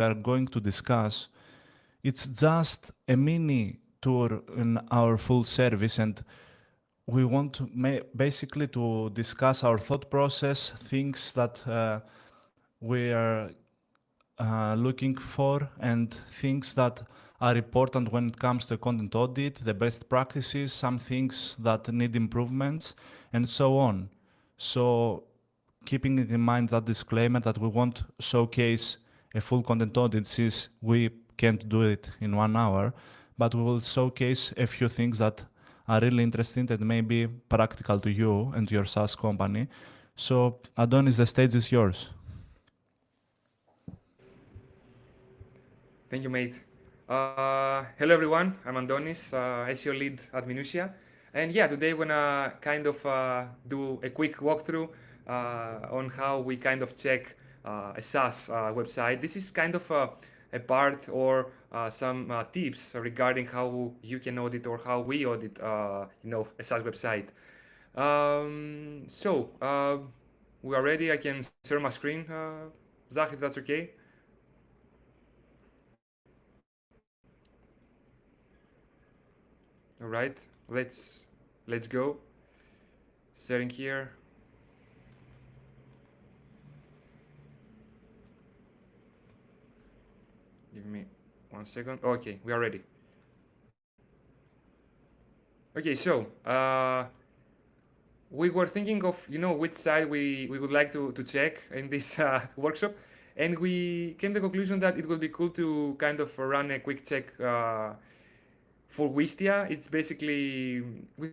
are going to discuss, it's just a mini tour in our full service, and we want to basically to discuss our thought process, things that we are looking for, and things that are important when it comes to content audit, the best practices, some things that need improvements, and so on. So keeping in mind that disclaimer that we won't showcase a full content audit since we can't do it in 1 hour, but we will showcase a few things that are really interesting and maybe practical to you and your SaaS company. So Antonis, the stage is yours. Thank you, mate. Hello, everyone. I'm Antonis, SEO lead at Minuttia. And yeah, today we're gonna kind of do a quick walkthrough on how we kind of check a SaaS website. This is kind of a part or some tips regarding how you can audit or how we audit, a SaaS website. We are ready. I can share my screen, Zach, if that's okay. All right, let's go. Setting here. Give me 1 second. Okay, we are ready. Okay, so we were thinking of which side we would like to check in this workshop, and we came to the conclusion that it would be cool to kind of run a quick check for Wistia. It's basically we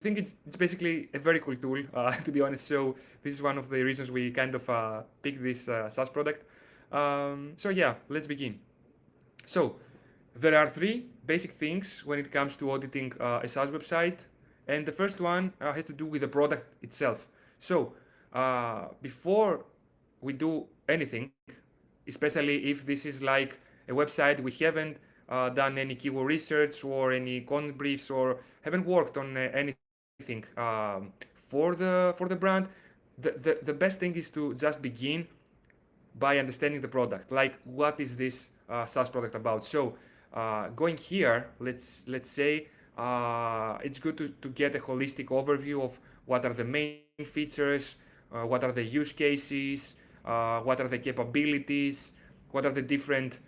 think it's basically a very cool tool, to be honest. So this is one of the reasons we kind of picked this SaaS product. So yeah, let's begin. So there are 3 basic things when it comes to auditing a SaaS website, and the first one has to do with the product itself. So before we do anything, especially if this is like a website we haven't done any keyword research or any content briefs or haven't worked on anything for the brand, the best thing is to just begin by understanding the product. Like, what is this SaaS product about? So going here, let's say it's good to get a holistic overview of what are the main features, what are the use cases, what are the capabilities, what are the different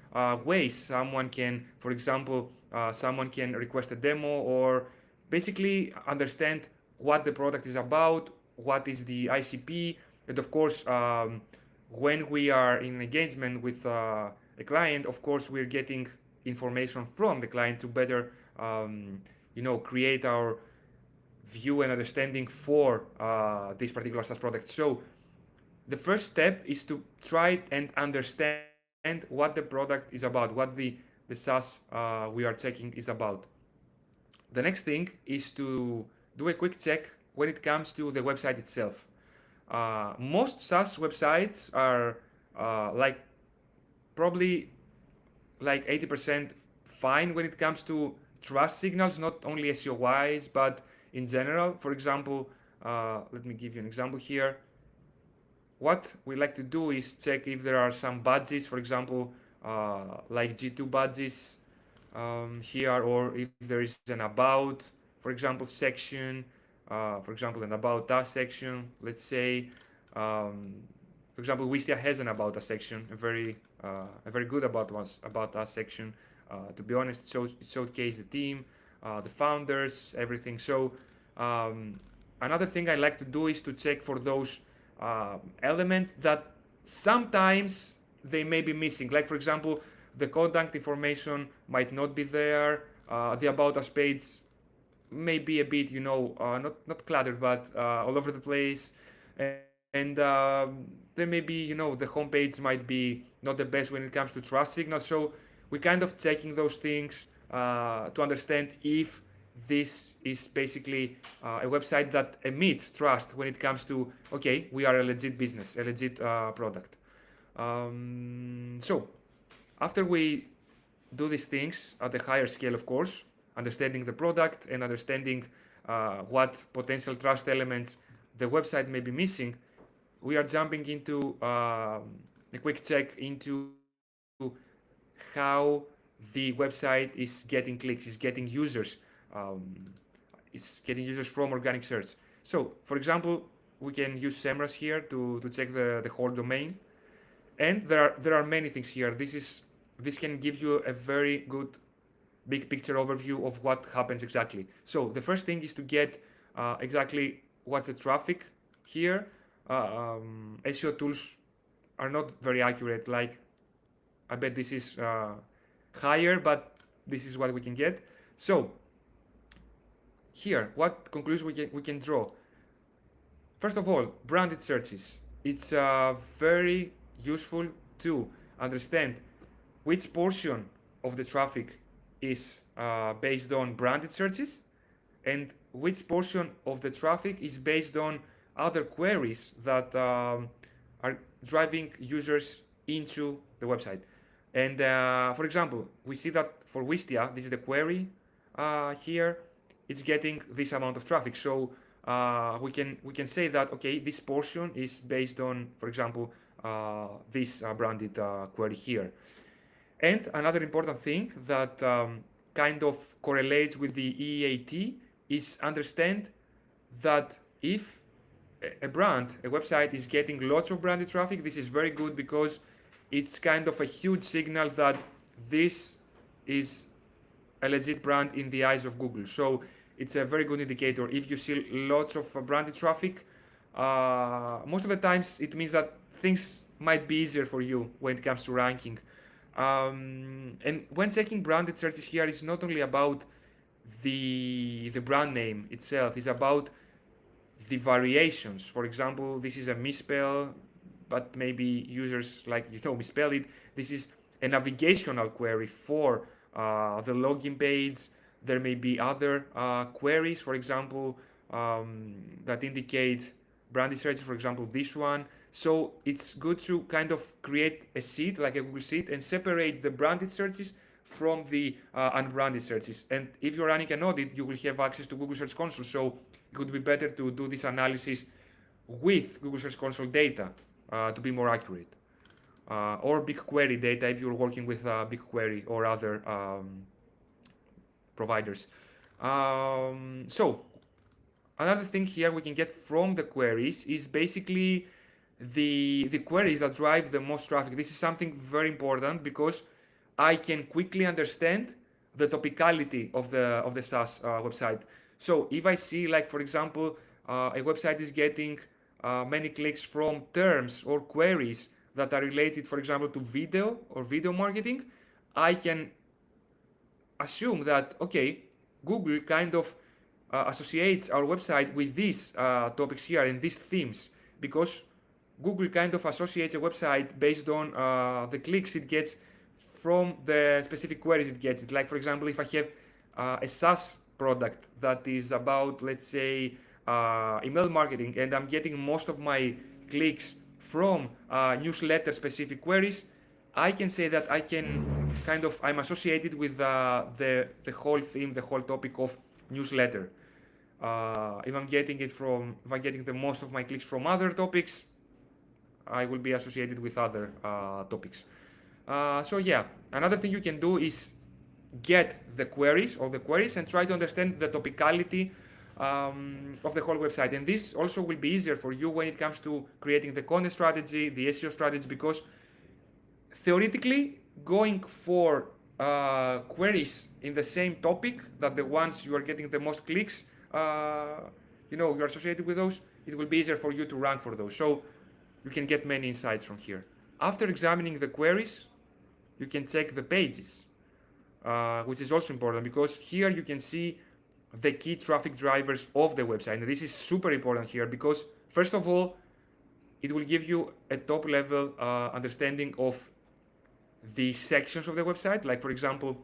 ways someone can, for example, someone can request a demo, or basically understand what the product is about, what is the ICP, and of course, when we are in engagement with a client, of course, we're getting information from the client to better, create our view and understanding for this particular SaaS product. So the first step is to try and understand what the product is about, what the SaaS we are checking is about. The next thing is to do a quick check when it comes to the website itself. Most SaaS websites are probably like 80% fine when it comes to trust signals, not only SEO wise, but in general. For example, let me give you an example here. What we like to do is check if there are some badges, for example, like G2 badges here, or if there is an about, for example, section, for example, an about us section. Let's say, for example, Wistia has an about us section, a very good about us section. To be honest, it showcases the team, the founders, everything. So another thing I like to do is to check for those elements that sometimes they may be missing. Like, for example, the contact information might not be there. The about us page may be a bit, not cluttered, but all over the place. And there may be, the homepage might be not the best when it comes to trust signals. So we're kind of checking those things to understand if this is basically a website that emits trust when it comes to, okay, we are a legit business, a legit product. So after we do these things at a higher scale, of course, understanding the product and understanding what potential trust elements the website may be missing, we are jumping into a quick check into how the website is getting clicks, is getting users, from organic search. So, for example, we can use SEMrush here to check the whole domain. And there are many things here. This can give you a very good big picture overview of what happens exactly. So the first thing is to get exactly what's the traffic here. SEO tools are not very accurate. Like, I bet this is higher, but this is what we can get. So here, what conclusion we can draw? First of all, branded searches. It's very useful to understand which portion of the traffic is based on branded searches and which portion of the traffic is based on other queries that are driving users into the website. And for example, we see that for Wistia, this is the query here, it's getting this amount of traffic. So we can say that, okay, this portion is based on, for example, this branded query here. And another important thing that kind of correlates with the EEAT is understand that if a website is getting lots of branded traffic, this is very good because it's kind of a huge signal that this is a legit brand in the eyes of Google. So it's a very good indicator. If you see lots of branded traffic, most of the times it means that things might be easier for you when it comes to ranking. And when checking branded searches here, it's not only about the brand name itself, it's about the variations. For example, this is a misspell, but maybe users misspell it. This is a navigational query for the login page. There may be other queries, for example, that indicate branded searches, for example, this one. So it's good to kind of create a sheet, like a Google Sheet, and separate the branded searches from the unbranded searches. And if you're running an audit, you will have access to Google Search Console. So it would be better to do this analysis with Google Search Console data to be more accurate. Or BigQuery data if you're working with BigQuery or other providers. So another thing here we can get from the queries is basically the queries that drive the most traffic. This is something very important because I can quickly understand the topicality of the Saas website. So if I see, like, for example, a website is getting many clicks from terms or queries that are related, for example, to video or video marketing, I can assume that, okay, Google kind of associates our website with these topics here and these themes, because Google kind of associates a website based on the clicks it gets from the specific queries it gets. Like, for example, if I have a SaaS product that is about, let's say, email marketing, and I'm getting most of my clicks from newsletter specific queries, I can say that I'm associated with the whole theme, the whole topic of newsletter. If I'm getting the most of my clicks from other topics, I will be associated with other topics. So yeah, another thing you can do is get the queries and try to understand the topicality of the whole website. And this also will be easier for you when it comes to creating the content strategy, the SEO strategy, because theoretically, going for queries in the same topic that the ones you are getting the most clicks, you're associated with those, it will be easier for you to rank for those. So you can get many insights from here. After examining the queries, you can check the pages, which is also important because here you can see the key traffic drivers of the website. And this is super important here because, first of all, it will give you a top level understanding of the sections of the website. Like, for example,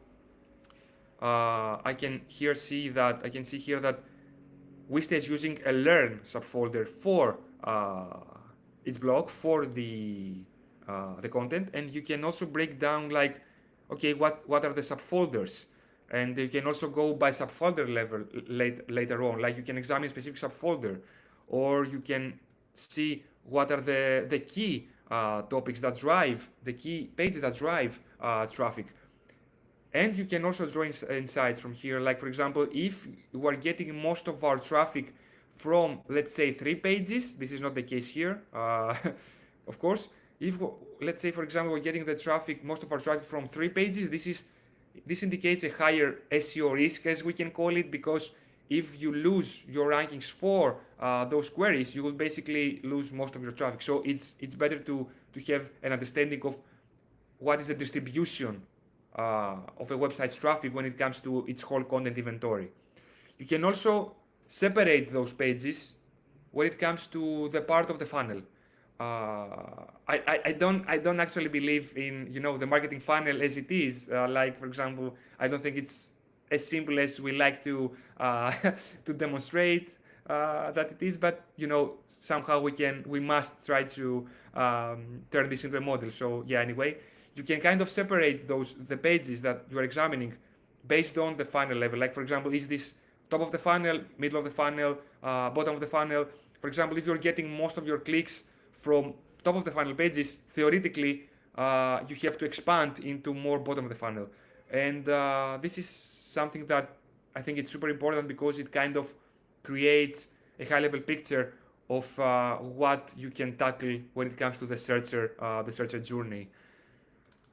I can see here that Wistia is using a learn subfolder for its blog for the content, and you can also break down, like, okay, what are the subfolders, and you can also go by subfolder level later on. Like, you can examine a specific subfolder, or you can see what are the key topics that drive, the key pages that drive traffic. And you can also draw insights from here. Like for example, if we are getting most of our traffic from, let's say, 3 pages, this is not the case here, of course. If, let's say, for example, we're getting the traffic, most of our traffic from 3 pages, this indicates a higher SEO risk, as we can call it, because if you lose your rankings for those queries, you will basically lose most of your traffic. So it's better to have an understanding of what is the distribution of a website's traffic when it comes to its whole content inventory. You can also separate those pages when it comes to the part of the funnel. I don't actually believe in the marketing funnel as it is. Like for example, I don't think it's as simple as we like to to demonstrate that it is. But somehow we must try to turn this into a model. So yeah, anyway, you can kind of separate the pages that you are examining based on the funnel level. Like for example, is this top of the funnel, middle of the funnel, bottom of the funnel? For example, if you're getting most of your clicks from top of the funnel pages, theoretically, you have to expand into more bottom of the funnel. And this is something that I think it's super important because it kind of creates a high level picture of what you can tackle when it comes to the searcher journey.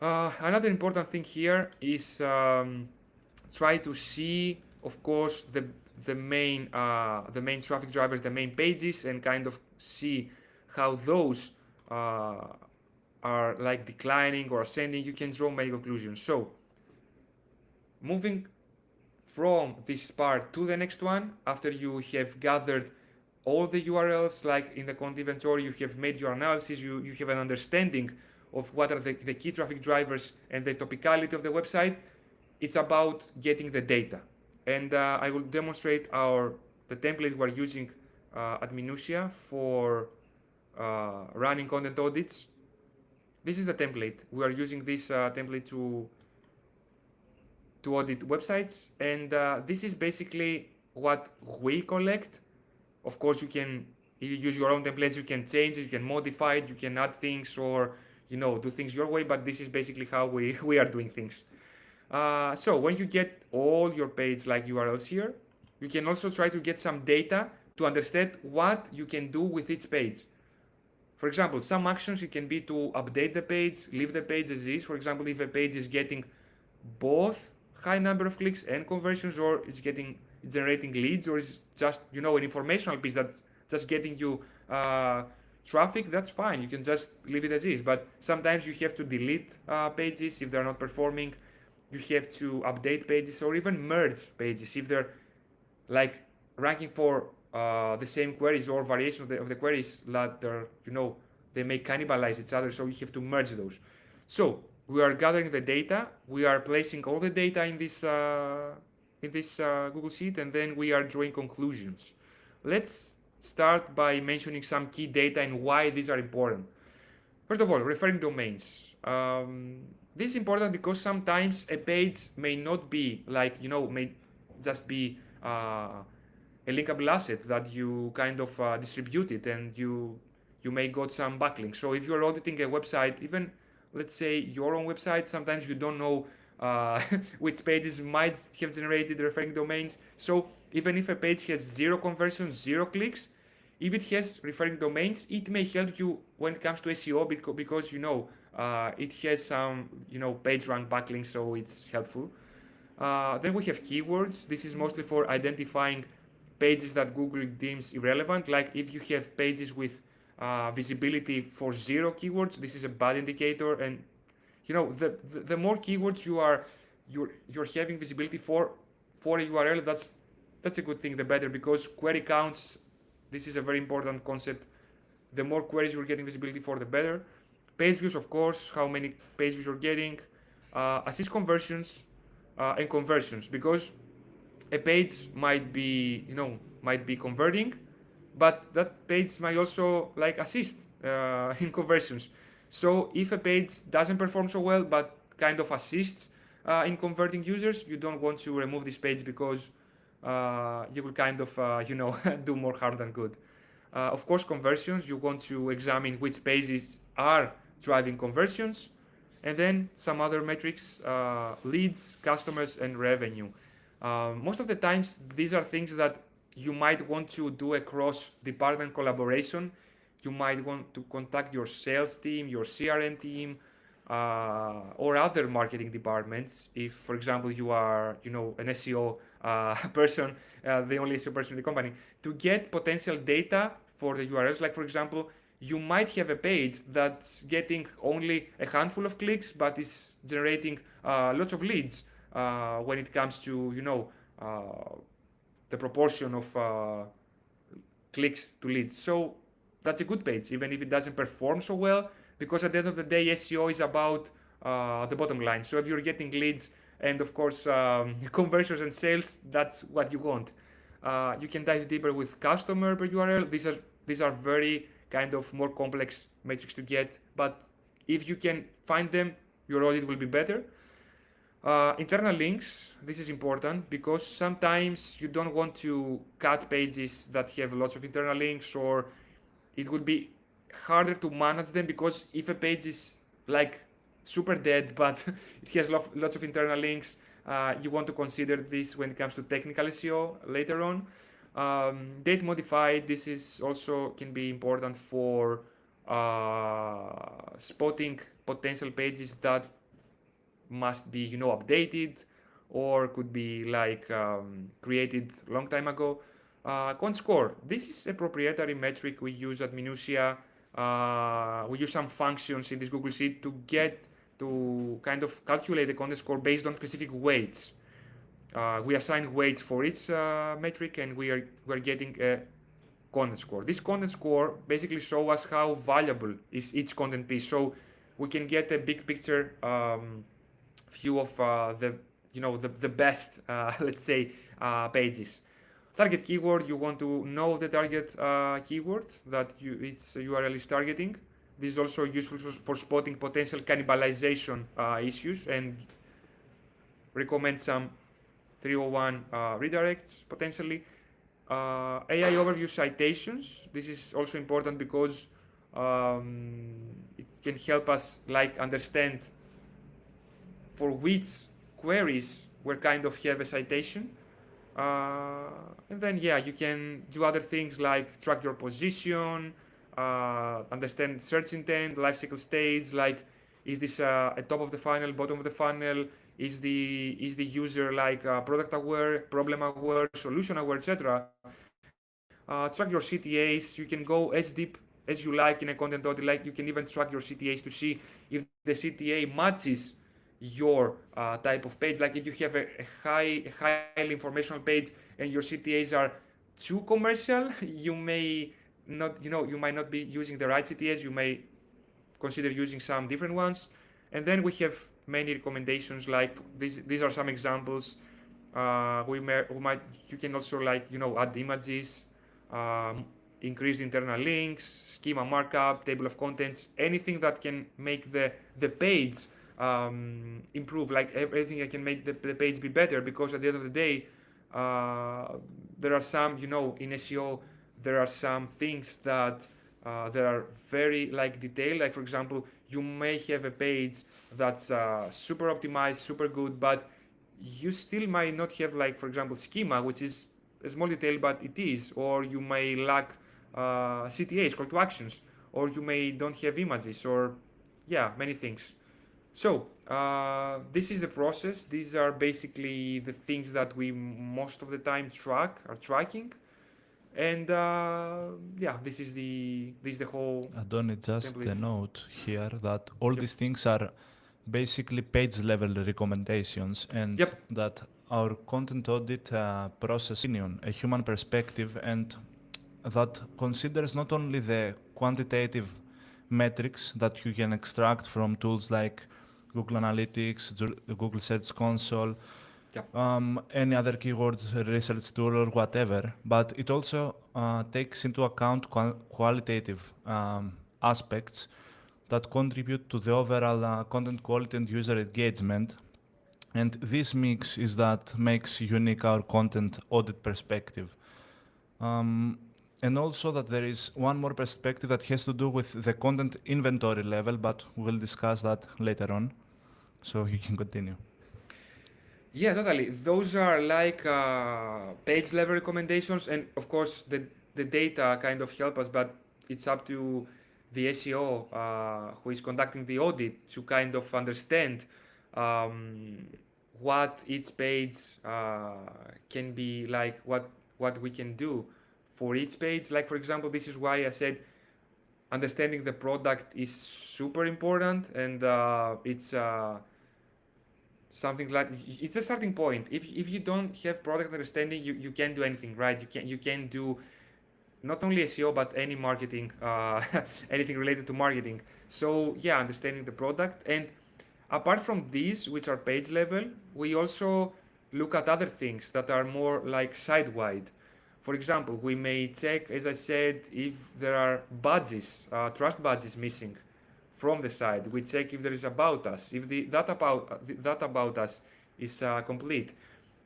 Another important thing here is try to see, of course, the main traffic drivers, the main pages, and kind of see how those are like declining or ascending. You can draw many conclusions. So moving from this part to the next one, after you have gathered all the URLs, like in the content inventory, you have made your analysis, you have an understanding of what are the key traffic drivers and the topicality of the website. It's about getting the data. And I will demonstrate the template we're using at Minuttia for running content audits. This is the template. We are using this template to audit websites, and this is basically what we collect. Of course, if you use your own templates, you can change it, you can modify it, you can add things, or do things your way, but this is basically how we are doing things. So when you get all your page like URLs here, you can also try to get some data to understand what you can do with each page. For example, some actions it can be to update the page, leave the page as is. For example, if a page is getting both high number of clicks and conversions, or it's generating leads, or it's just an informational piece that's just getting you traffic, that's fine. You can just leave it as is. But sometimes you have to delete pages if they're not performing. You have to update pages or even merge pages if they're like ranking for the same queries or variation of the queries that they're, they may cannibalize each other. So you have to merge those. So we are gathering the data. We are placing all the data in this Google Sheet, and then we are drawing conclusions. Let's start by mentioning some key data and why these are important. First of all, referring domains. This is important because sometimes a page may not be may just be a linkable asset that you kind of distributed, and you may got some backlinks. So if you're auditing a website, even let's say your own website, sometimes you don't know which pages might have generated referring domains. So even if a page has 0 conversions, 0 clicks, if it has referring domains, it may help you when it comes to SEO because it has some page rank backlinks, so it's helpful. Then we have keywords. This is mostly for identifying pages that Google deems irrelevant. Like if you have pages with visibility for 0 keywords, this is a bad indicator. And the more keywords you're having visibility for a URL, that's a good thing, the better, because query counts. This is a very important concept. The more queries you're getting visibility for, the better. Page views, of course, how many page views you're getting. Assist conversions and conversions, because a page might be converting, but that page might also assist in conversions. So if a page doesn't perform so well but kind of assists in converting users, you don't want to remove this page because you will kind of do more harm than good. Of course, conversions, you want to examine which pages are driving conversions, and then some other metrics, leads, customers, and revenue. Most of the times, these are things that you might want to do across department collaboration. You might want to contact your sales team, your CRM team, or other marketing departments. If, for example, you are, an SEO person, the only SEO person in the company, to get potential data for the URLs. Like, for example, you might have a page that's getting only a handful of clicks, but is generating lots of leads when it comes to, the proportion of clicks to leads. So that's a good page, even if it doesn't perform so well, because at the end of the day, SEO is about the bottom line. So if you're getting leads and, of course, conversions and sales, that's what you want. You can dive deeper with customer per URL. These are very kind of more complex metrics to get, but if you can find them, your audit will be better. Internal links, this is important because sometimes you don't want to cut pages that have lots of internal links, or it would be harder to manage them, because if a page is like super dead but it has lots of internal links, you want to consider this when it comes to technical SEO later on. Date modified, this is also can be important for spotting potential pages that must be updated, or could be like created long time ago. Quant score, this is a proprietary metric we use at Minuttia. We use some functions in this Google Sheet to kind of calculate the content score based on specific weights. We assign weights for each metric, and we're getting a content score. This content score basically shows us how valuable is each content piece, so we can get a big picture view of the best let's say pages. Target keyword, you want to know the target keyword that its URL is targeting. This is also useful for spotting potential cannibalization issues, and recommend some 301 redirects potentially. AI overview citations, this is also important because it can help us understand for which queries we kind of have a citation. And then you can do other things like track your position, understand search intent, lifecycle stage, like is this a top of the funnel, bottom of the funnel, is the user product aware, problem aware, solution aware, etc. Track your CTAs. You can go as deep as you like in a content audit. You can even track your CTAs to see if the CTA matches your type of page. Like if you have a highly informational page and your CTAs are too commercial, you may not, you might not be using the right CTAs. You may consider using some different ones. And then we have many recommendations. Like these are some examples. You can also add images, increase internal links, schema markup, table of contents, anything that can make the page improve, everything that can make the page be better, because at the end of the day, there are some, in SEO, there are some things that are very detailed. Like for example, you may have a page that's super optimized, super good, but you still might not have, for example, schema, which is a small detail, but it is, or you may lack CTAs, call to actions, or you may don't have images, or many things. So this is the process. These are basically the things that we most of the time are tracking, and this is the whole. Antonis, just template. a note here that all these things are basically page level recommendations, and that our content audit process a human perspective, and that considers not only the quantitative metrics that you can extract from tools like Google Analytics, Google Search Console, any other keyword research tool or whatever, but it also takes into account qualitative aspects that contribute to the overall content quality and user engagement. And this mix is that makes unique our content audit perspective. And also that there is one more perspective that has to do with the content inventory level, but we'll discuss that later on. So you can continue. Yeah, totally. Those are like page level recommendations, and of course the data kind of help us, but it's up to the SEO who is conducting the audit to kind of understand um, what each page can be like, what we can do for each page. Like for example, this is why I said understanding the product is super important, and it's something like it's a starting point. If you don't have product understanding, you can't do anything, right? You can do not only SEO but any marketing, anything related to marketing. So yeah, understanding the product. And apart from these, which are page level, we also look at other things that are more like site wide. For example, we may check, as I said, if there are badges, trust badges missing from the site. We check if there is about us, if that about us is complete.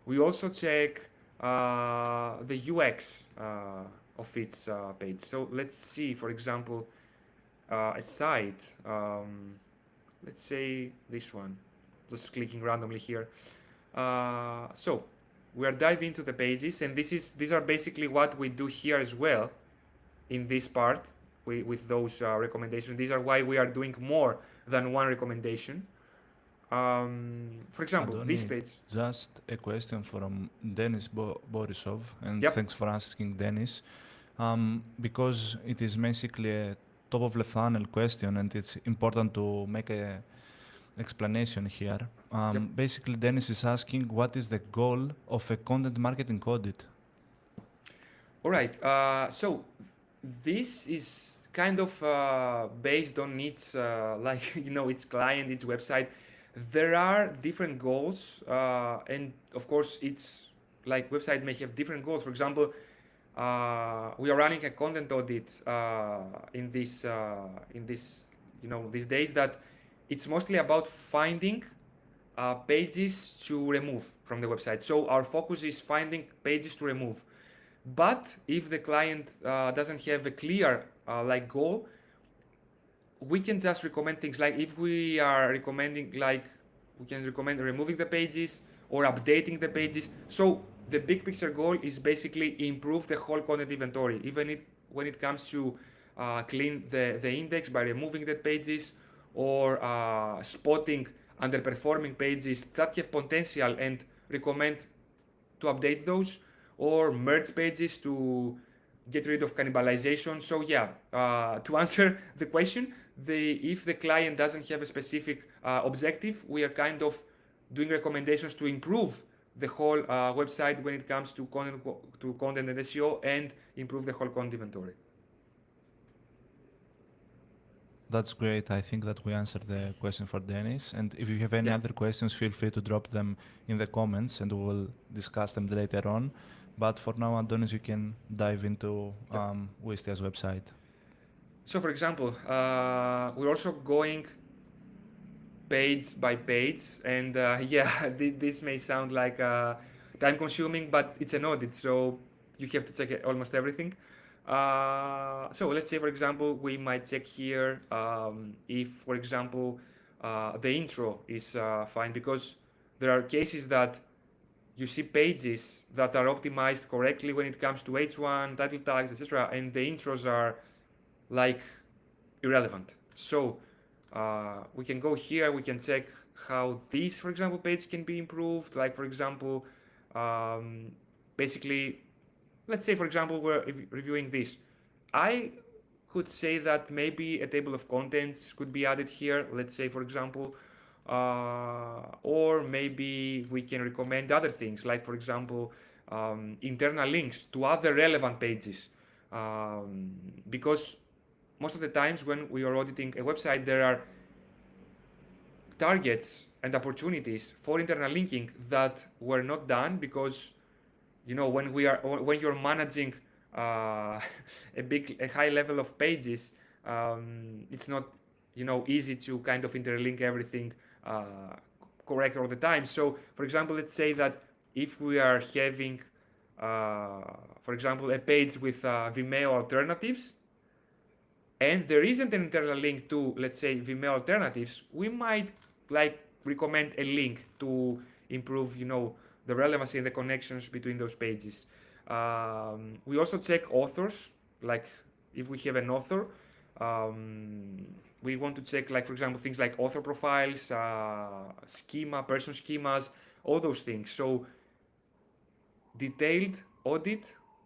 We also check the UX of its page. So let's see, for example, a site. Let's say this one. Just clicking randomly here. So we are diving into the pages, and these are basically what we do here as well in this part with those recommendations. These are why we are doing more than one recommendation. For example, this Antoni, page. just a question from Denis Borisov, and Yep. thanks for asking, Denis. Because it is basically a top of the funnel question, and it's important to make a explanation here. Yep. Basically, Dennis is asking what is the goal of a content marketing audit? All right. So this is kind of based on its like its client, its website. There are different goals, and of course, it's like website may have different goals. For example, we are running a content audit in this these days that it's mostly about finding pages to remove from the website. So our focus is finding pages to remove. But if the client doesn't have a clear like goal, we can just recommend things like if we are recommending like we can recommend removing the pages or updating the pages. So the big picture goal is basically improve the whole content inventory, even when it comes to clean the index by removing the pages or spotting underperforming pages that have potential and recommend to update those, or merge pages to get rid of cannibalization. So yeah, to answer the question, if the client doesn't have a specific objective, we are kind of doing recommendations to improve the whole website when it comes to content and SEO, and improve the whole content inventory. That's great. I think that we answered the question for Dennis. And if you have any Yeah. other questions, feel free to drop them in the comments and we will discuss them later on. But for now, Antonis, you can dive into Wistia's website. So for example, we're also going page by page, and yeah, this may sound like time consuming, but it's an audit, so you have to check almost everything. So let's say, for example, we might check here if, for example, the intro is fine, because there are cases that you see pages that are optimized correctly when it comes to H1, title tags, etc., and the intros are like irrelevant. So we can go here, we can check how this, for example, page can be improved. Like, for example, basically, let's say, for example, we're reviewing this. I could say that maybe a table of contents could be added here. Let's say, for example, or maybe we can recommend other things, like, for example, internal links to other relevant pages, because most of the times when we are auditing a website, there are targets and opportunities for internal linking that were not done, because when you're managing a high level of pages, it's not easy to kind of interlink everything correct all the time. So for example, let's say that if we are having for example, a page with Vimeo alternatives, and there isn't an internal link to, let's say, Vimeo alternatives, we might like recommend a link to improve, the relevancy and the connections between those pages. We also check authors, like if we have an author, we want to check, like, for example, things like author profiles, schema, person schemas, all those things. So detailed audit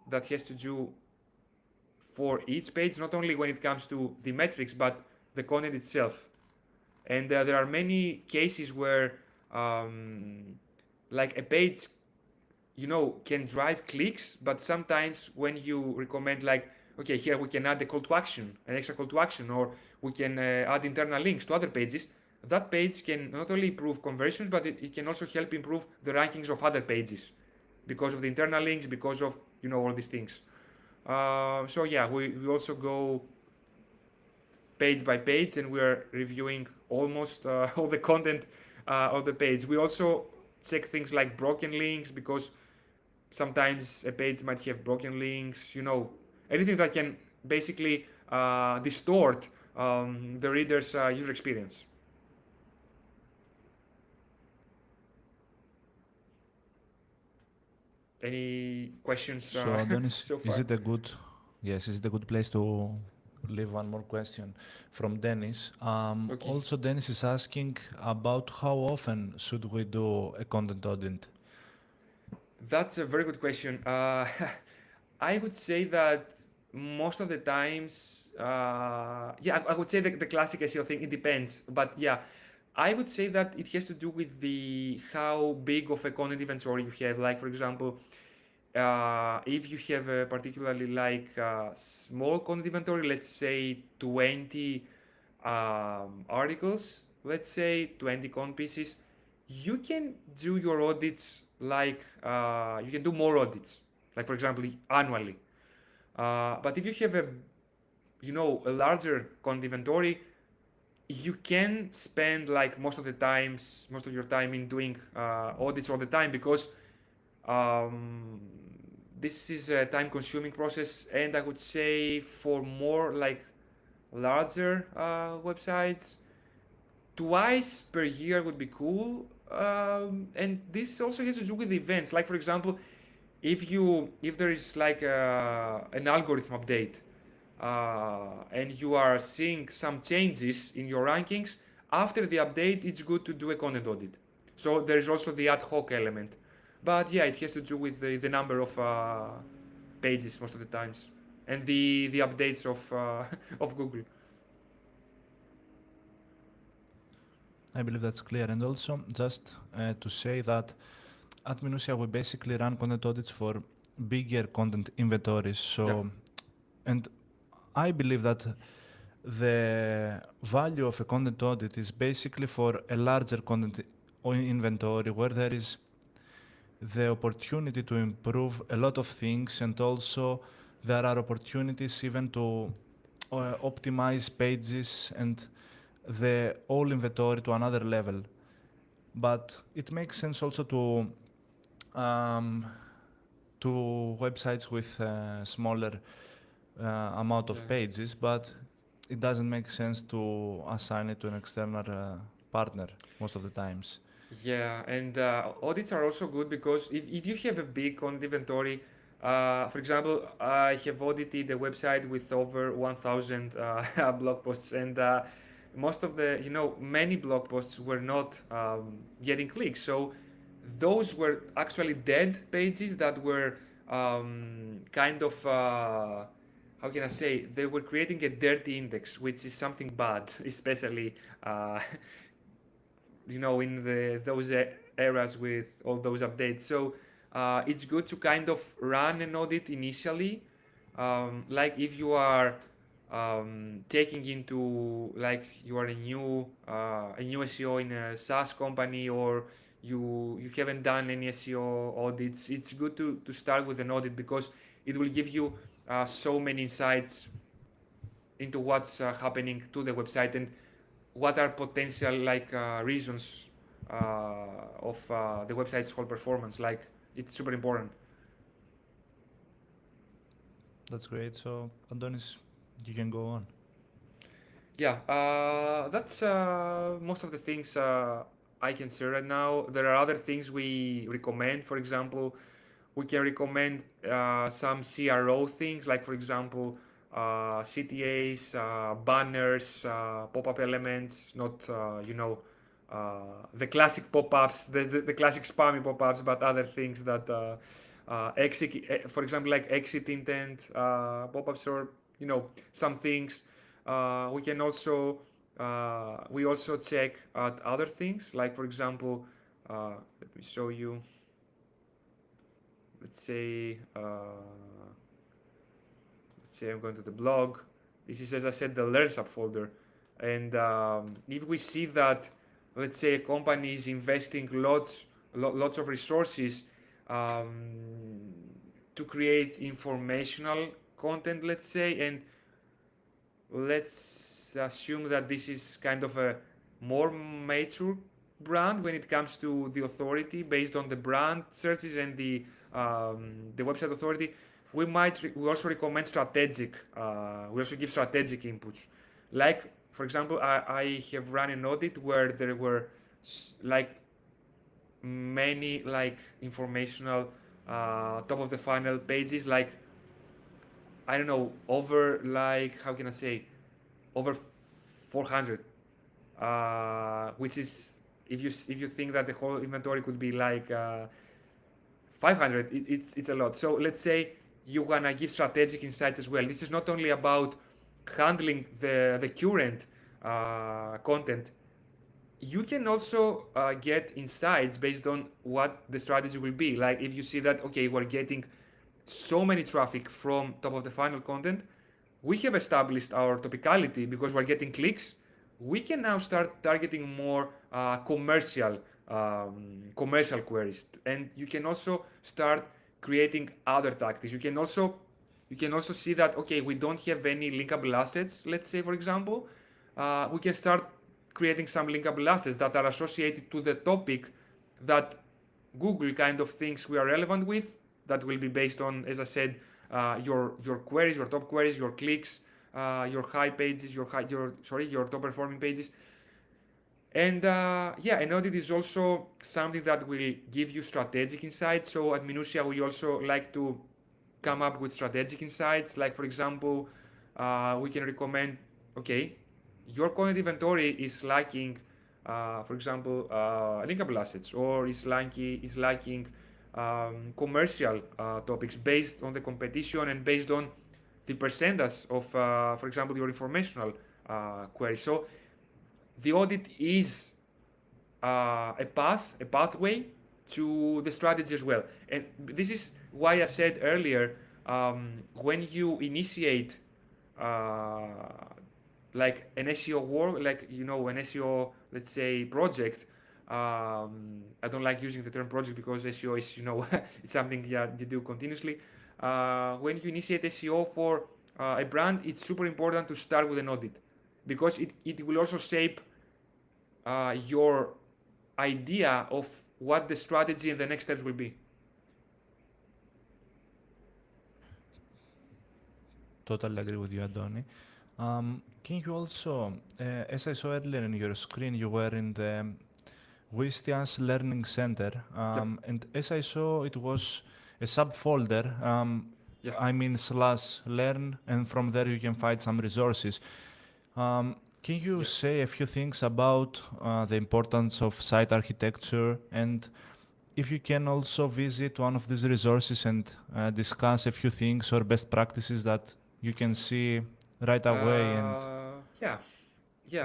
that has to do for each page, not only when it comes to the metrics, but the content itself. And there are many cases where like a page, can drive clicks, but sometimes when you recommend, like, okay, here we can add a call to action, an extra call to action, or we can add internal links to other pages, that page can not only improve conversions, but it can also help improve the rankings of other pages because of the internal links, because of, all these things. So yeah, we also go page by page, and we are reviewing almost all the content of the page. We also check things like broken links, because sometimes a page might have broken links, anything that can basically distort the reader's user experience. Any questions So Antonis, so is far? it a good, yes, is it a good place to leave one more question from Dennis? Okay. Also, Dennis is asking about how often should we do a content audit? That's a very good question. I would say that most of the times, yeah, I would say the classic SEO thing, it depends. But yeah, I would say that it has to do with the how big of a content inventory you have. Like, for example, if you have a particularly like small content inventory, let's say 20 articles, let's say 20 content pieces, you can do your audits like you can do more audits, like, for example, annually. But if you have a larger content inventory, you can spend like most of your time in doing audits all the time, because this is a time consuming process. And I would say for more like larger websites, twice per year would be cool. And this also has to do with events, like, for example, if there is like an algorithm update, and you are seeing some changes in your rankings after the update, it's good to do a content audit. So there is also the ad hoc element, but yeah, it has to do with the number of pages most of the times, and the updates of of Google. I believe that's clear. And also, just to say that at Minuttia, we basically run content audits for bigger content inventories. So, Yeah. and I believe that the value of a content audit is basically for a larger content inventory where there is the opportunity to improve a lot of things, and also there are opportunities even to optimize pages and the whole inventory to another level. But it makes sense also to websites with smaller amount of Yeah. pages, but it doesn't make sense to assign it to an external partner most of the times. Yeah, and audits are also good, because if you have a big content inventory, for example, I have audited a website with over 1,000 blog posts, and most of the, many blog posts were not getting clicks. So those were actually dead pages that were kind of, how can I say, they were creating a dirty index, which is something bad, especially in those eras with all those updates. So it's good to kind of run an audit initially, like if you are taking into, like, you are a new SEO in a Saas company, or you haven't done any SEO audits. It's good to start with an audit, because it will give you so many insights into what's happening to the website, and what are potential like reasons of the website's whole performance. Like, it's super important. That's great. So, Antonis, you can go on. Yeah, that's most of the things I can share right now. There are other things we recommend. For example, we can recommend some CRO things, like for example, CTAs, banners, pop-up elements, not the classic pop-ups, the classic spammy pop-ups, but other things that for example, like exit intent pop-ups, or some things. We can also we also check at other things, like for example, let me show you. Let's say I'm going to the blog. This is, as I said, the Learn subfolder. And if we see that, let's say, a company is investing lots of resources um, to create informational content, let's say, and let's assume that this is kind of a more mature brand when it comes to the authority based on the brand searches and the website authority. We also recommend strategic. We also give strategic inputs. Like for example, I have run an audit where there were like many like informational top of the funnel pages, like I don't know, over like how can I say, over 400, which is if you think that the whole inventory could be like 500, it's a lot. So let's say you wanna give strategic insights as well. This is not only about handling the current content. You can also get insights based on what the strategy will be. Like if you see that, okay, we're getting so many traffic from top of the funnel content, we have established our topicality because we're getting clicks. We can now start targeting more commercial queries, and you can also start creating other tactics. You can also see that, okay, we don't have any linkable assets. Let's say, for example, we can start creating some linkable assets that are associated to the topic that Google kind of thinks we are relevant with. That will be based on, as I said, your queries, your top queries, your clicks, your high pages, your top performing pages. And an audit is also something that will give you strategic insights. So at Minuttia, we also like to come up with strategic insights. Like for example, we can recommend, okay, your content inventory is lacking, for example, linkable assets, or is lacking commercial topics based on the competition and based on the percentage of, for example, your informational queries. So the audit is a pathway to the strategy as well. And this is why I said earlier, when you initiate like an SEO work, like an SEO, let's say, project. I don't like using the term project because SEO is it's something you do continuously. When you initiate SEO for a brand, it's super important to start with an audit, because it will also shape your idea of what the strategy and the next steps will be. Totally agree with you, Adoni. Can you also, as I saw earlier in your screen, you were in the Wistias Learning Center, Yep. and as I saw, it was a subfolder, Yeah. /learn, and from there you can find some resources. Can you Yeah. say a few things about the importance of site architecture, and if you can also visit one of these resources and discuss a few things or best practices that you can see right away and Yeah.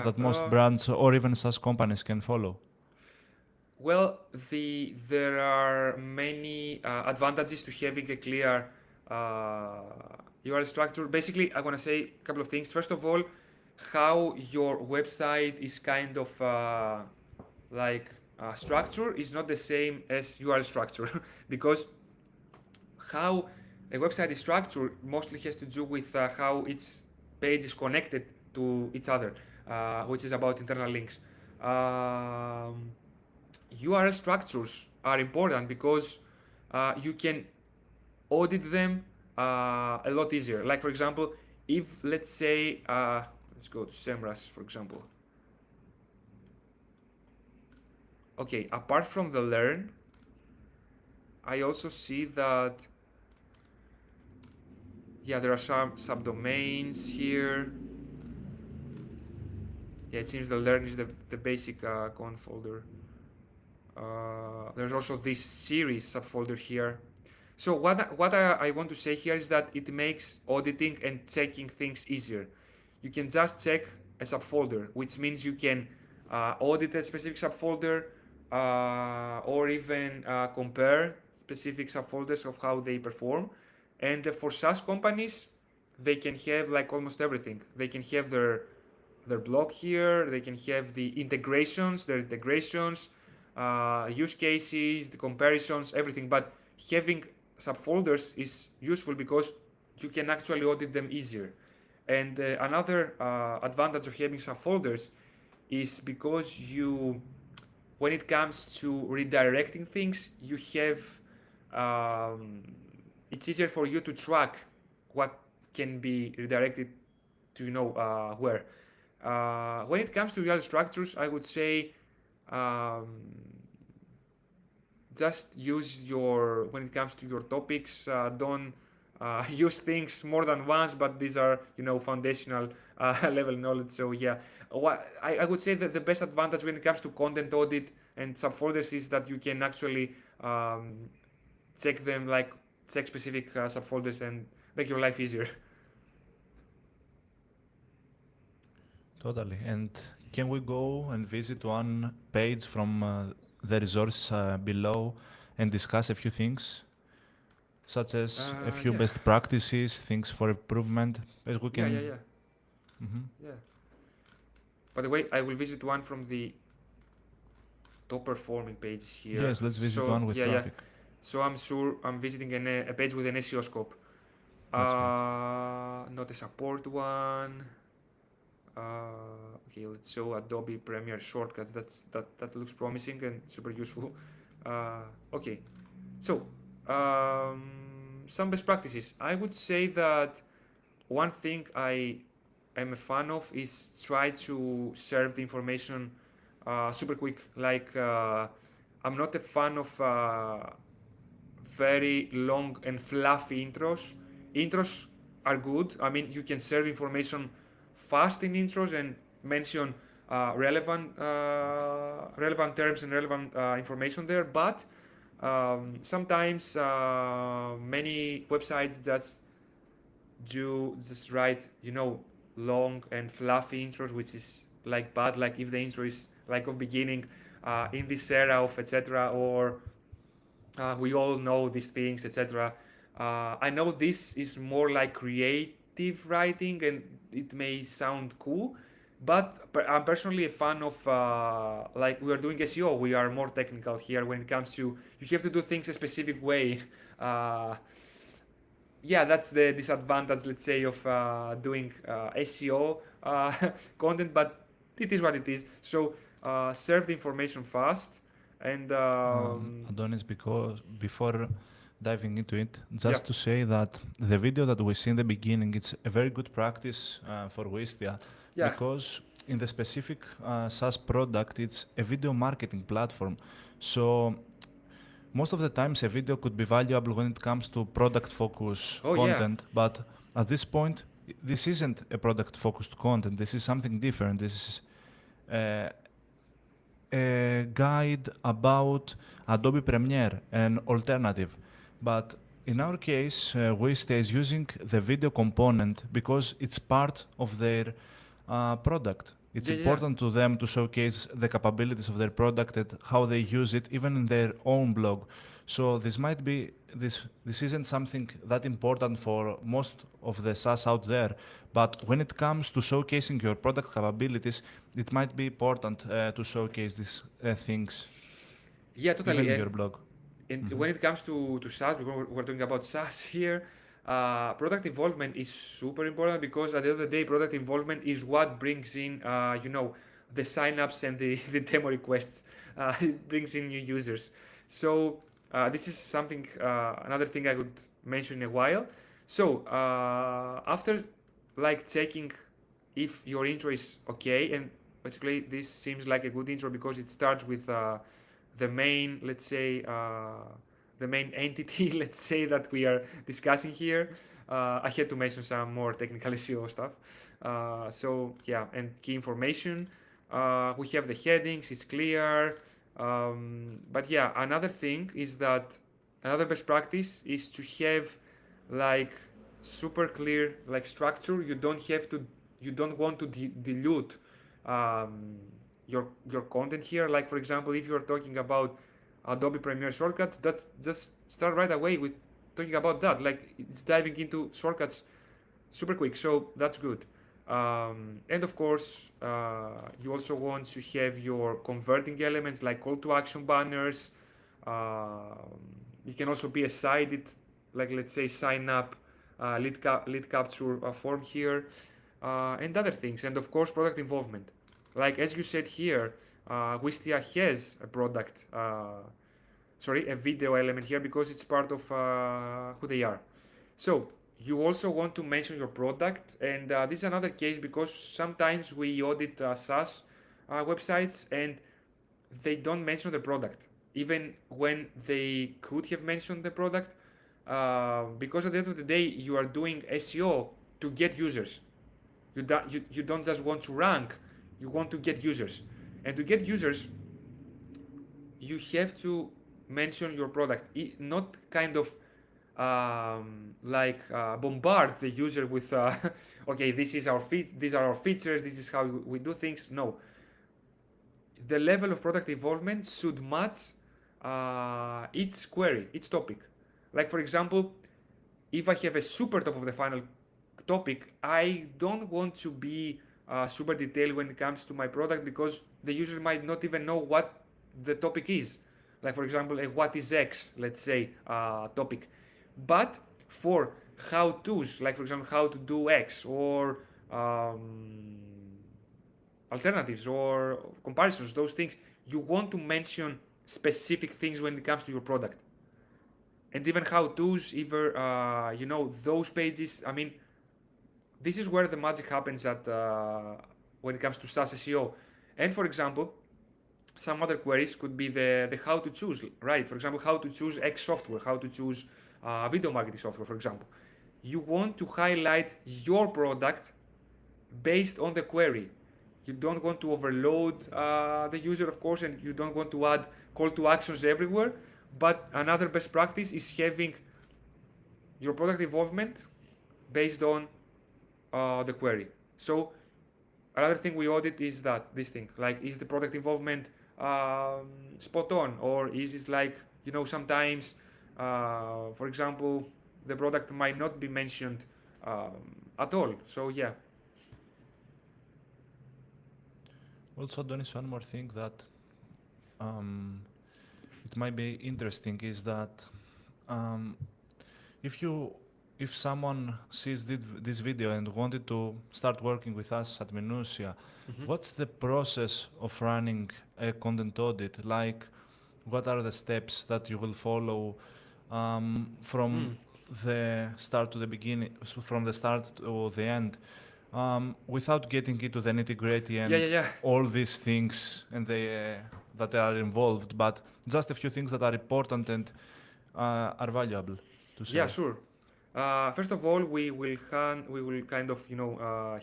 that most brands or even SaaS companies can follow? Well, there are many advantages to having a clear URL structure. Basically, I want to say a couple of things. First of all, how your website is kind of structure is not the same as URL structure because how a website is structured mostly has to do with how its page is connected to each other, which is about internal links. URL structures are important because you can audit them a lot easier. Like for example, if let's say let's go to SEMrush for example. Okay, apart from the learn, I also see that yeah, there are some subdomains here. Yeah, it seems the learn is the basic con folder. There's also this series subfolder here. So what I want to say here is that it makes auditing and checking things easier. You can just check a subfolder, which means you can audit a specific subfolder or even compare specific subfolders of how they perform. And for SaaS companies, they can have like almost everything. They can have their blog here. They can have the integrations, their integrations, use cases, the comparisons, everything. But having subfolders is useful because you can actually audit them easier. And another advantage of having subfolders is because when it comes to redirecting things, you have it's easier for you to track what can be redirected to where. When it comes to real structures, I would say just use when it comes to your topics, don't use things more than once, but these are foundational level knowledge. So yeah, I would say that the best advantage when it comes to content audit and subfolders is that you can actually check them, like check specific subfolders and make your life easier. Totally. And can we go and visit one page from the resources below and discuss a few things, such as a few Yeah. best practices, things for improvement, as we can. Yeah. Yeah. By the way, I will visit one from the top performing pages here. Yes, let's visit one with traffic. So I'm sure I'm visiting a page with an SEO scope. That's Not a support one. Okay, let's show Adobe Premiere shortcuts. That looks promising and super useful. Okay, so some best practices. I would say that one thing I am a fan of is try to serve the information super quick. Like I'm not a fan of very long and fluffy intros. Intros are good. I mean, you can serve information fast in intros and mention relevant terms and relevant information there. But sometimes many websites just write long and fluffy intros, which is like bad. Like if the intro is like of beginning in this era of etc. or we all know these things etc. I know this is more like creative writing and it may sound cool, but I'm personally a fan of like we are doing SEO, we are more technical here when it comes to you have to do things a specific way. Yeah, that's the disadvantage, let's say, of doing SEO content, but it is what it is. So serve the information fast and Antonis, because before diving into it, just to say that the video that we see in the beginning, it's a very good practice for Wistia, because in the specific SaaS product, it's a video marketing platform. So most of the times a video could be valuable when it comes to product focus content, but at this point, this isn't a product focused content. This is something different. This is a guide about Adobe Premiere, an alternative. But in our case, Wistia is using the video component because it's part of their product. It's important to them to showcase the capabilities of their product and how they use it, even in their own blog. So this might be this isn't something that important for most of the SaaS out there, but when it comes to showcasing your product capabilities, it might be important to showcase these things. Yeah, totally. Even in your blog. And when it comes to SaaS, we're talking about SaaS here. Product involvement is super important because at the end of the day, product involvement is what brings in, the signups and the demo requests. It brings in new users. So this is something, another thing I would mention in a while. So after like checking if your intro is okay, and basically this seems like a good intro because it starts with the main, let's say, the main entity, let's say, that we are discussing here. I had to mention some more technical SEO stuff. So yeah, and key information. We have the headings, it's clear. But yeah, another thing is that another best practice is to have like super clear like structure. You don't want to dilute um, your content here. Like for example, if you're talking about Adobe Premiere shortcuts, that's just start right away with talking about that. Like it's diving into shortcuts super quick, so that's good. And of course, you also want to have your converting elements like call to action banners. It can also be a sided, like let's say sign up, lead capture form here, and other things. And of course, product involvement. Like as you said here, Wistia has a product, a video element here because it's part of who they are. So you also want to mention your product, and this is another case because sometimes we audit SaaS websites and they don't mention the product, even when they could have mentioned the product, because at the end of the day, you are doing SEO to get users. You don't just want to rank, you want to get users. And to get users, you have to mention your product, not kind of bombard the user with okay, these are our features, this is how we do things. No, the level of product involvement should match each query, each topic. Like for example, if I have a super top of the funnel topic, I don't want to be super detailed when it comes to my product because the user might not even know what the topic is. Like for example, a what is X, let's say, topic. But for how to's, like for example, how to do X or alternatives or comparisons, those things, you want to mention specific things when it comes to your product. And even how to's, either those pages. I mean, this is where the magic happens at when it comes to SaaS SEO. And for example, some other queries could be the how to choose, right? For example, how to choose X software, how to choose video marketing software, for example. You want to highlight your product based on the query. You don't want to overload the user, of course, and you don't want to add call to actions everywhere. But another best practice is having your product involvement based on the query. So another thing we audit is that this thing, like, is the product involvement spot on, or is it like, sometimes, for example, the product might not be mentioned at all. So yeah. Also, Antonis, one more thing that it might be interesting is that if someone sees this video and wanted to start working with us at Minuttia, what's the process of running a content audit? Like, what are the steps that you will follow from the start to the beginning, from the start to the end, without getting into the nitty-gritty and all these things and that are involved, but just a few things that are important and are valuable to say. Yeah, sure. First of all, we will kind of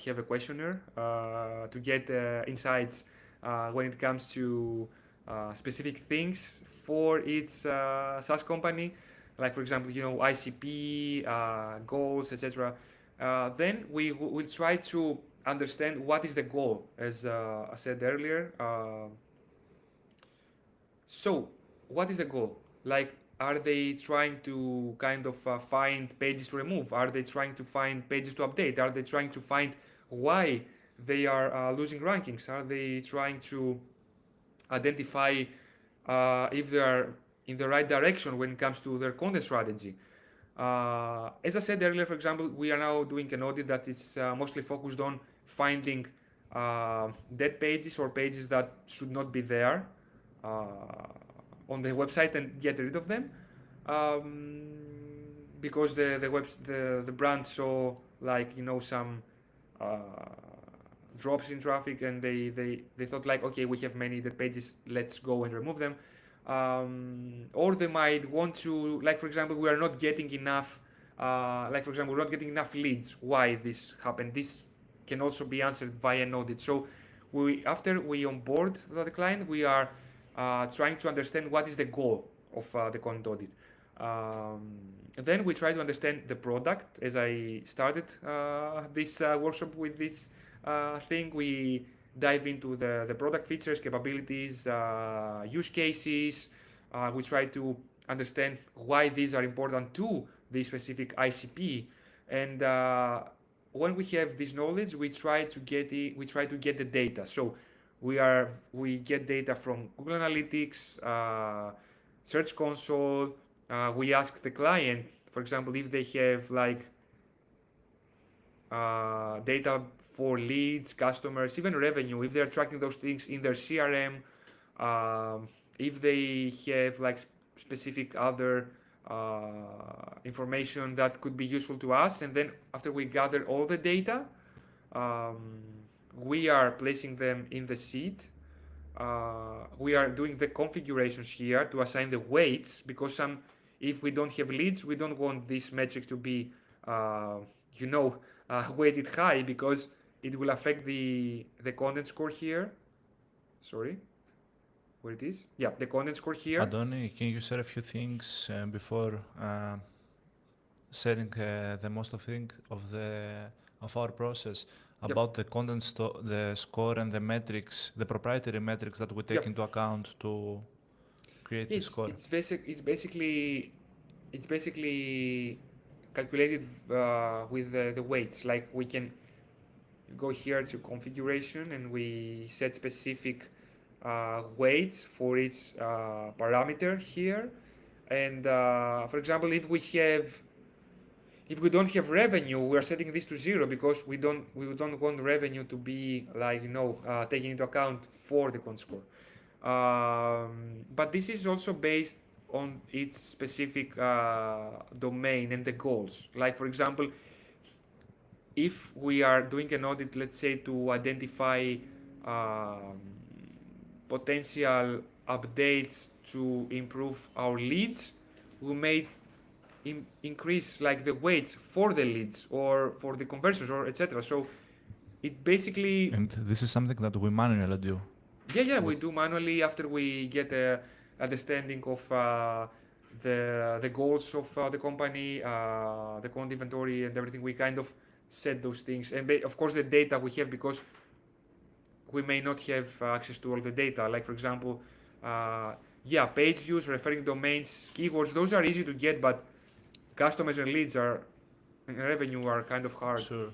have a questionnaire to get insights when it comes to specific things for each SaaS company, like for example, ICP, goals, etc. Then we will try to understand what is the goal, as I said earlier. So, what is the goal? Like, are they trying to kind of find pages to remove? Are they trying to find pages to update? Are they trying to find why they are losing rankings? Are they trying to identify if they are in the right direction when it comes to their content strategy? As I said earlier, for example, we are now doing an audit that is mostly focused on finding dead pages or pages that should not be there on the website and get rid of them. because the brand saw like some uh, drops in traffic, and they thought like, okay, we have many dead pages, let's go and remove them. Or they might want to, like for example, we are not getting enough we're not getting enough leads. Why this happened? This can also be answered via an audit. So after we onboard the client, we are trying to understand what is the goal of the content audit. Then we try to understand the product. As I started this workshop with this thing, we dive into the product features, capabilities, use cases. We try to understand why these are important to this specific ICP, and when we have this knowledge, we try to get the data. So we get data from Google Analytics, Search Console. We ask the client, for example, if they have like data for leads, customers, even revenue, if they're tracking those things in their CRM, if they have like specific other information that could be useful to us. And then after we gather all the data, we are placing them in the sheet. We are doing the configurations here to assign the weights, because if we don't have leads, we don't want this metric to be weighted high, because it will affect the content score here. Sorry, where it is? Yeah, the content score here. Antonis, can you share a few things before sharing the most of our process about the content the score and the metrics, the proprietary metrics that we take into account to create the score? It's basically calculated with the weights. Like we can go here to configuration, and we set specific weights for each parameter here. And for example, if we don't have revenue, we are setting this to 0, because we don't want revenue to be like taken into account for the content score. But this is also based on its specific domain and the goals. Like for example, if we are doing an audit, let's say to identify potential updates to improve our leads, we may increase like the weights for the leads or for the conversions or etc. So it basically, and this is something that we manually do. We do manually after we get a understanding of the goals of the company, the content inventory and everything. We kind of set those things, and of course the data we have, because we may not have access to all the data. Like for example, page views, referring domains, keywords, those are easy to get, but customers and leads and revenue are kind of hard. Sure.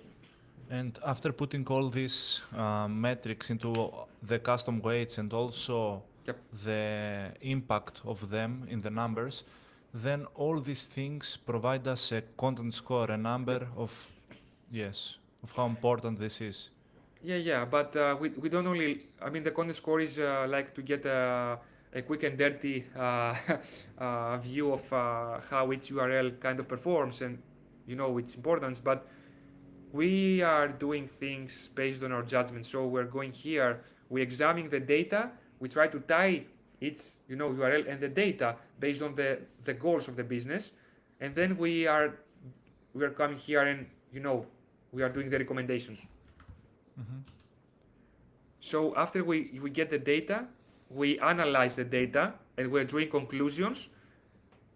And after putting all these metrics into the custom weights and also the impact of them in the numbers, then all these things provide us a content score, a number of how important this is. But we don't only, the content score is like to get a quick and dirty view of how each URL kind of performs and its importance, but we are doing things based on our judgment. So we're going here, we examine the data, we try to tie its URL and the data based on the goals of the business, and then we are coming here and we are doing the recommendations. Mm-hmm. So after we get the data, we analyze the data and we're drawing conclusions,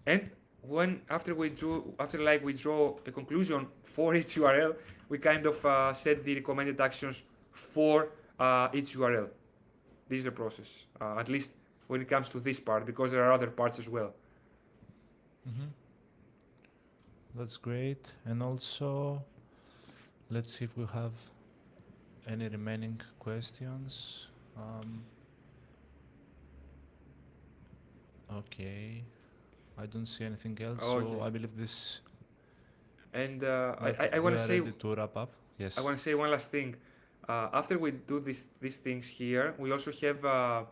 and after we draw a conclusion for each URL, we kind of set the recommended actions for each URL. This is the process, at least when it comes to this part, because there are other parts as well. Mm-hmm. That's great. And also, let's see if we have any remaining questions. Okay, I don't see anything else, so I believe this. And I want to say to wrap up. Yes. I want to say one last thing. After we do these things here, we also have a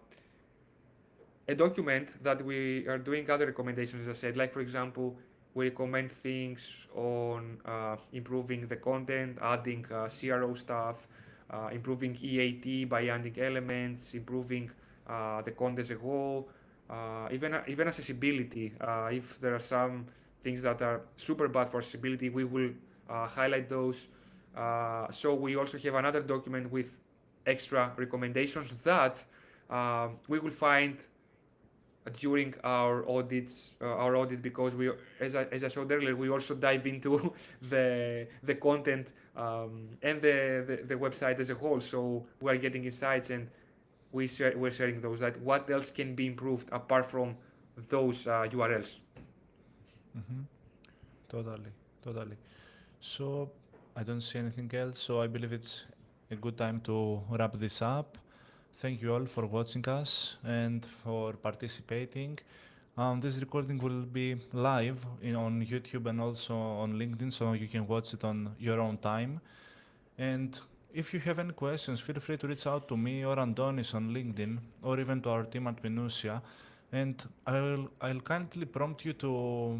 document that we are doing other recommendations, as I said. Like for example, We recommend things on improving the content, adding CRO stuff, improving EAT by adding elements, improving the content as a whole, even accessibility. If there are some things that are super bad for accessibility, we will highlight those. So we also have another document with extra recommendations that we will find during our audits, our audit, because we, as I showed earlier, we also dive into the content and the website as a whole. So we are getting insights, and we're sharing those. That what else can be improved apart from those URLs. Mm-hmm. Totally. So I don't see anything else. So I believe it's a good time to wrap this up. Thank you all for watching us and for participating. This recording will be live on YouTube and also on LinkedIn, so you can watch it on your own time. And if you have any questions, feel free to reach out to me or Antonis on LinkedIn, or even to our team at Minuttia. And I'll kindly prompt you to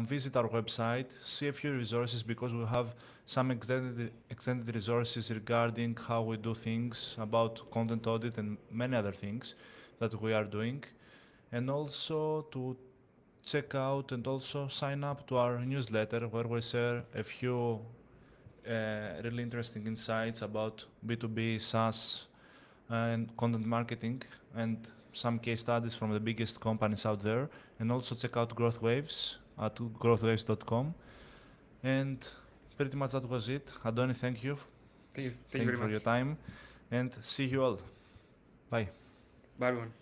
visit our website, see a few resources, because we have some extended resources regarding how we do things, about content audit and many other things that we are doing. And also to check out and also sign up to our newsletter, where we share a few really interesting insights about B2B, Saas, and content marketing, and some case studies from the biggest companies out there. And also check out Growth Waves at growthwaves.com. And pretty much that was it. Adoni, thank you. Thank you Thank you very for much. your time, and see you all. Bye. Bye, everyone.